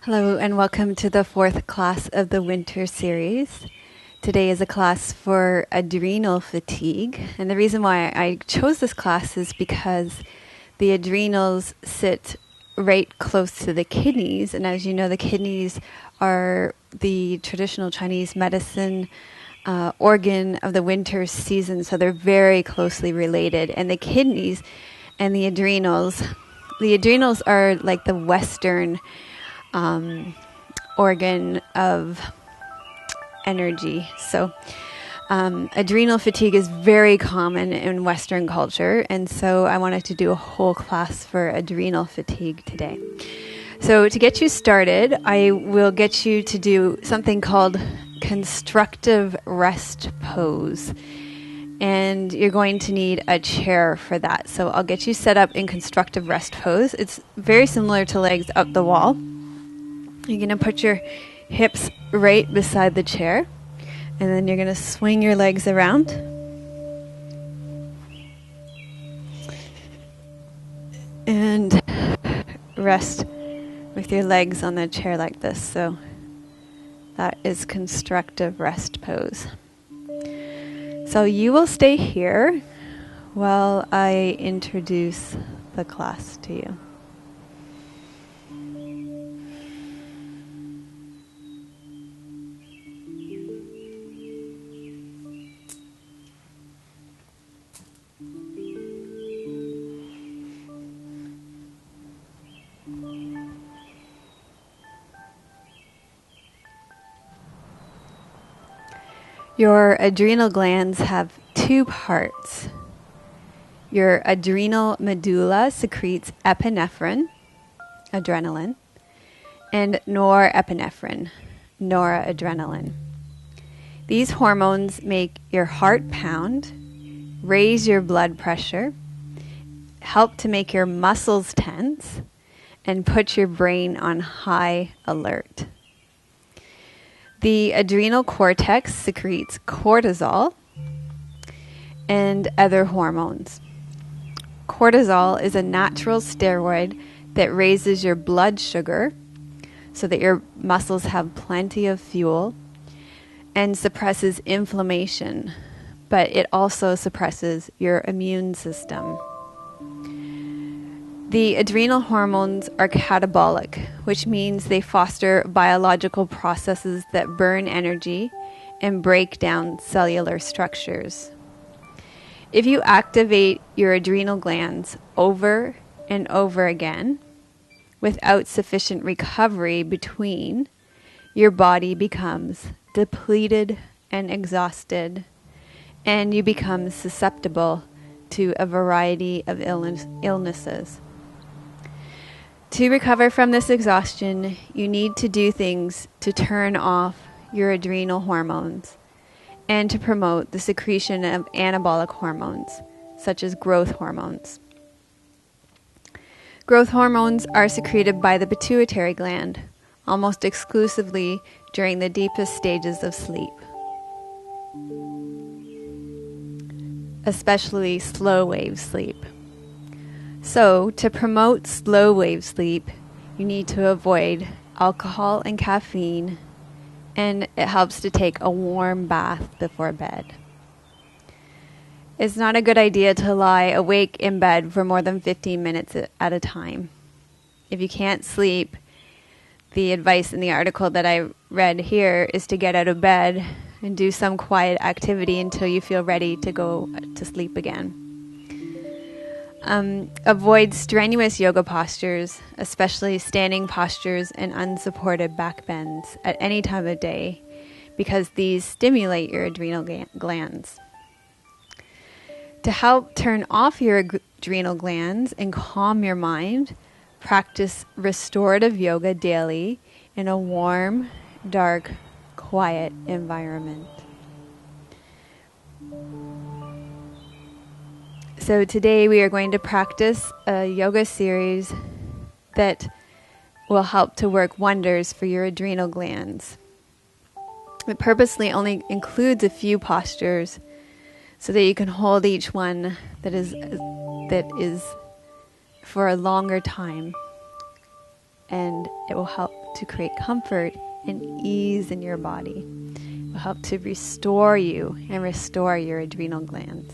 Hello and welcome to the fourth class of the winter series. Today is a class for adrenal fatigue. And the reason why I chose this class is because the adrenals sit right close to the kidneys. And as you know, the kidneys are the traditional Chinese medicine organ of the winter season. So they're very closely related. And the kidneys and the adrenals are like the Western organ of energy. So adrenal fatigue is very common in Western culture, and so I wanted to do a whole class for adrenal fatigue today. So to get you started, I will get you to do something called constructive rest pose. And you're going to need a chair for that. So I'll get you set up in constructive rest pose. It's very similar to legs up the wall. You're going to put your hips right beside the chair, and then you're going to swing your legs around. And rest with your legs on the chair like this. So that is constructive rest pose. So you will stay here while I introduce the class to you. Your adrenal glands have two parts. Your adrenal medulla secretes epinephrine, adrenaline, and norepinephrine, noradrenaline. These hormones make your heart pound, raise your blood pressure, help to make your muscles tense, and put your brain on high alert. The adrenal cortex secretes cortisol and other hormones. Cortisol is a natural steroid that raises your blood sugar so that your muscles have plenty of fuel and suppresses inflammation, but it also suppresses your immune system. The adrenal hormones are catabolic, which means they foster biological processes that burn energy and break down cellular structures. If you activate your adrenal glands over and over again without sufficient recovery between, your body becomes depleted and exhausted, and you become susceptible to a variety of illnesses. To recover from this exhaustion, you need to do things to turn off your adrenal hormones and to promote the secretion of anabolic hormones, such as growth hormones. Growth hormones are secreted by the pituitary gland, almost exclusively during the deepest stages of sleep, especially slow wave sleep. So, to promote slow wave sleep, you need to avoid alcohol and caffeine, and it helps to take a warm bath before bed. It's not a good idea to lie awake in bed for more than 15 minutes at a time. If you can't sleep, the advice in the article that I read here is to get out of bed and do some quiet activity until you feel ready to go to sleep again. Avoid strenuous yoga postures, especially standing postures and unsupported back bends at any time of day, because these stimulate your adrenal glands. To help turn off your adrenal glands and calm your mind, practice restorative yoga daily in a warm, dark, quiet environment. So today we are going to practice a yoga series that will help to work wonders for your adrenal glands. It purposely only includes a few postures so that you can hold each one that is for a longer time, and it will help to create comfort and ease in your body. It will help to restore you and restore your adrenal glands.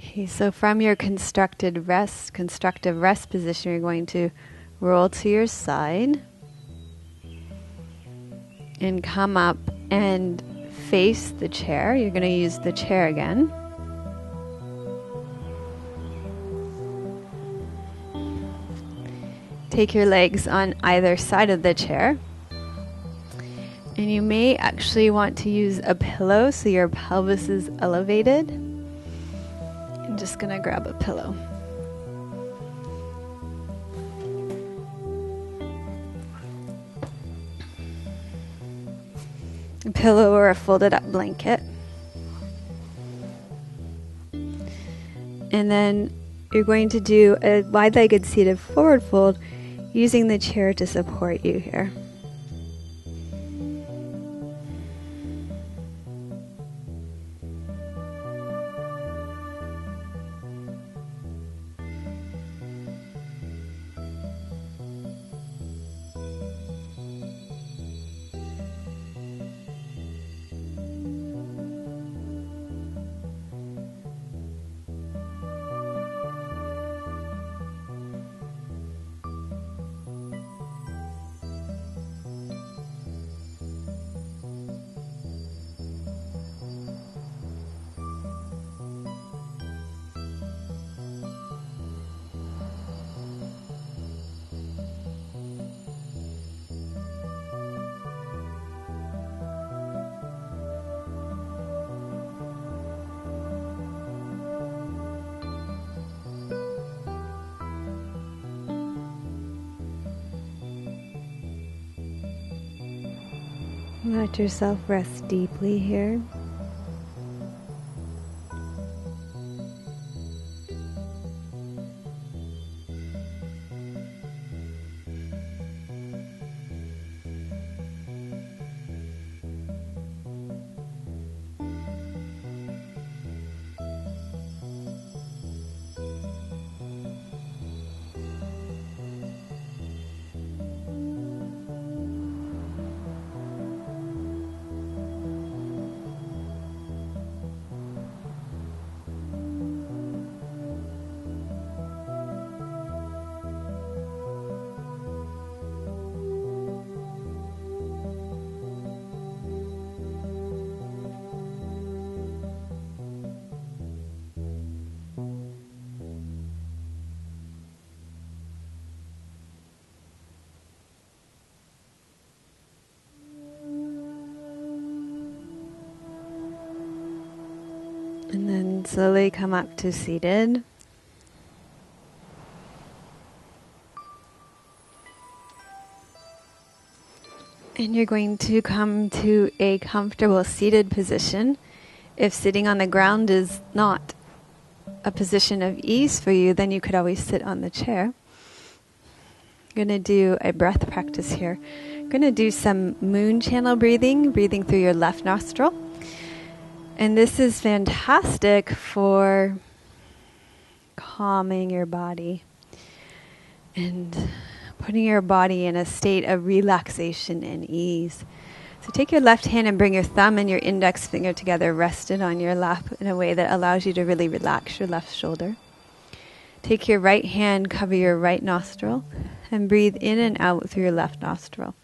Okay, so from your constructive rest position, you're going to roll to your side and come up and face the chair. You're going to use the chair again. Take your legs on either side of the chair. And you may actually want to use a pillow so your pelvis is elevated. I'm just going to grab a pillow. A pillow or a folded up blanket. And then you're going to do a wide-legged seated forward fold using the chair to support you here. Let yourself rest deeply here. And then slowly come up to seated. And you're going to come to a comfortable seated position. If sitting on the ground is not a position of ease for you, then you could always sit on the chair. I'm going to do a breath practice here. I'm going to do some moon channel breathing through your left nostril. And this is fantastic for calming your body and putting your body in a state of relaxation and ease. So take your left hand and bring your thumb and your index finger together, rested on your lap in a way that allows you to really relax your left shoulder. Take your right hand, cover your right nostril, and breathe in and out through your left nostril.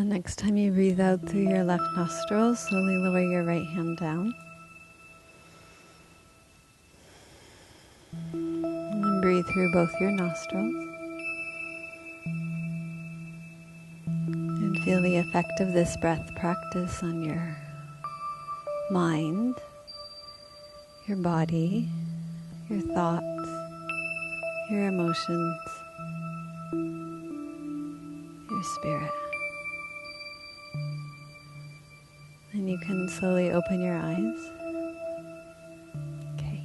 And next time you breathe out through your left nostril, slowly lower your right hand down. And then breathe through both your nostrils. And feel the effect of this breath practice on your mind, your body, your thoughts, your emotions, your spirit. And you can slowly open your eyes. Okay.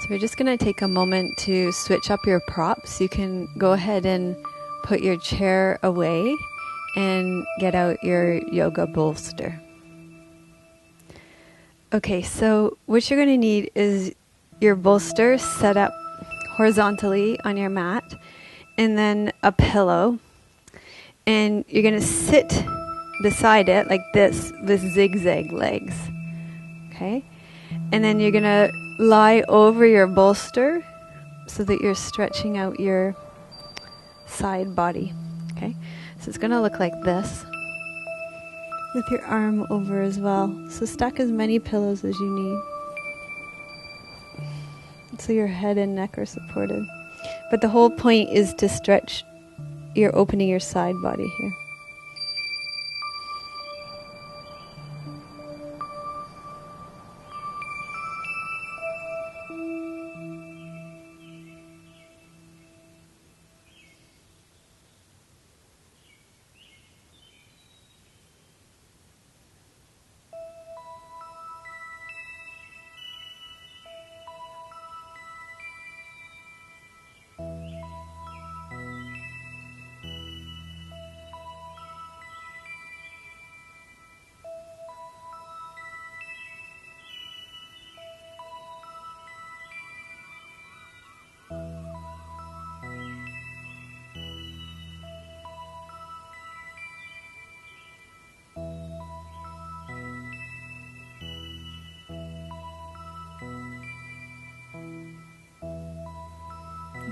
So we're just going to take a moment to switch up your props. You can go ahead and put your chair away and get out your yoga bolster. Okay, so what you're going to need is your bolster set up horizontally on your mat, and then a pillow. And you're going to sit beside it like this with zigzag legs. Okay? And then you're going to lie over your bolster so that you're stretching out your side body. Okay? So it's going to look like this, with your arm over as well. So stack as many pillows as you need, so your head and neck are supported. But the whole point is to stretch, you're opening your side body here.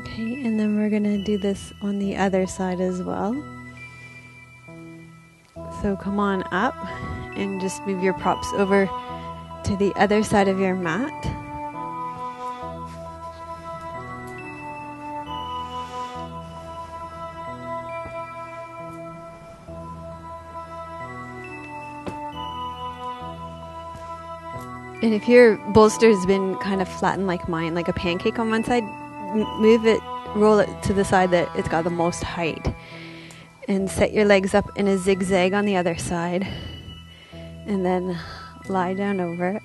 Okay, and then we're going to do this on the other side as well. So come on up and just move your props over to the other side of your mat. And if your bolster has been kind of flattened like mine, like a pancake on one side, move it, roll it to the side that it's got the most height. And set your legs up in a zigzag on the other side. And then lie down over it.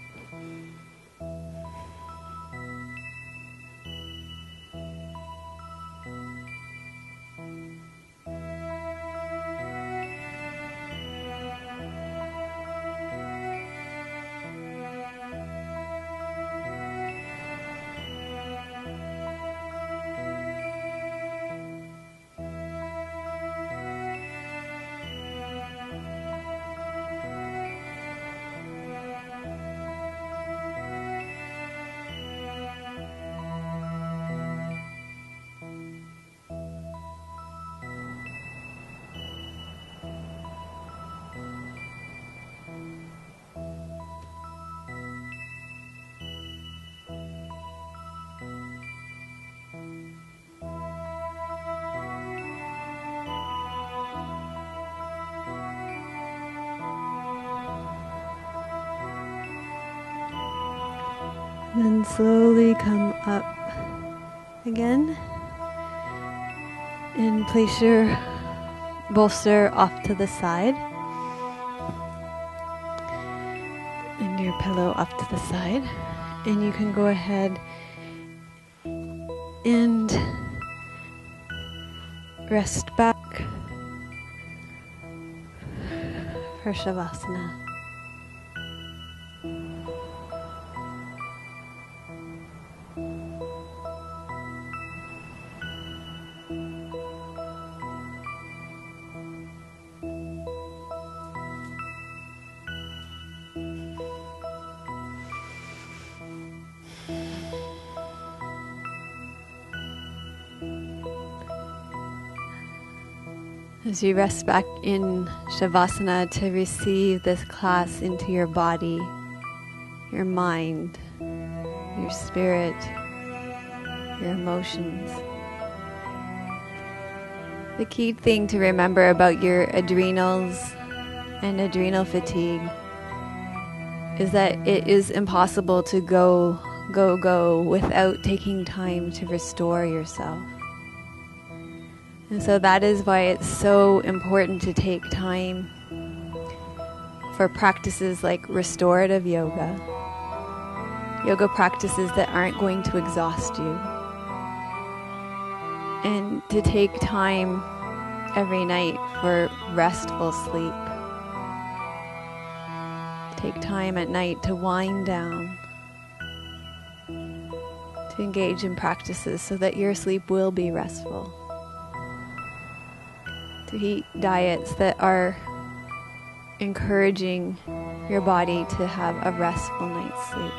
Then slowly come up again and place your bolster off to the side and your pillow off to the side, and you can go ahead and rest back for Shavasana. As you rest back in Shavasana to receive this class into your body, your mind, your spirit, your emotions. The key thing to remember about your adrenals and adrenal fatigue is that it is impossible to go without taking time to restore yourself. And so that is why it's so important to take time for practices like restorative yoga practices that aren't going to exhaust you, and to take time every night for restful sleep. Take time at night to wind down, to engage in practices so that your sleep will be restful. To eat diets that are encouraging your body to have a restful night's sleep.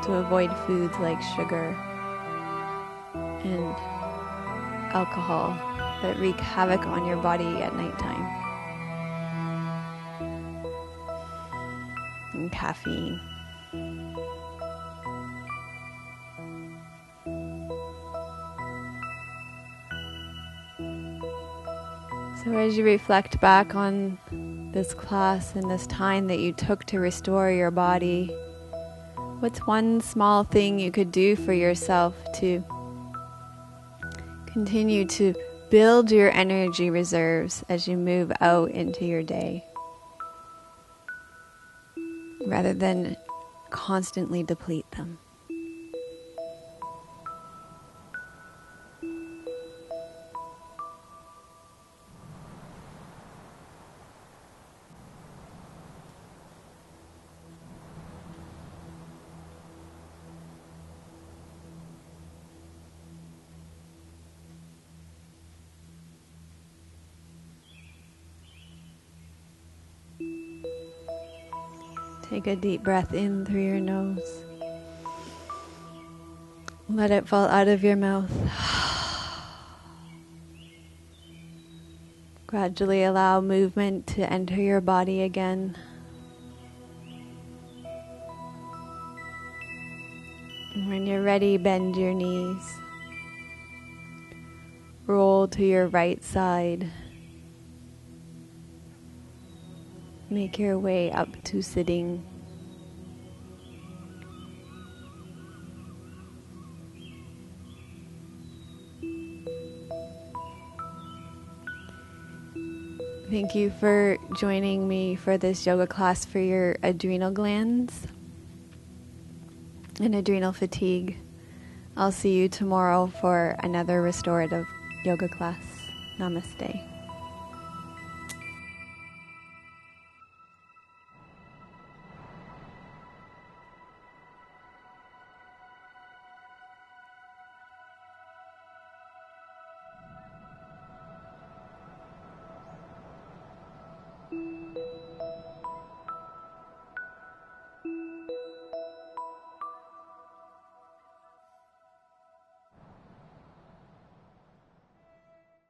To avoid foods like sugar and alcohol that wreak havoc on your body at nighttime. And caffeine. So as you reflect back on this class and this time that you took to restore your body, what's one small thing you could do for yourself to continue to build your energy reserves as you move out into your day, rather than constantly deplete them? Take a deep breath in through your nose. Let it fall out of your mouth. Gradually allow movement to enter your body again. And when you're ready, bend your knees. Roll to your right side. Make your way up to sitting. Thank you for joining me for this yoga class for your adrenal glands and adrenal fatigue. I'll see you tomorrow for another restorative yoga class. Namaste.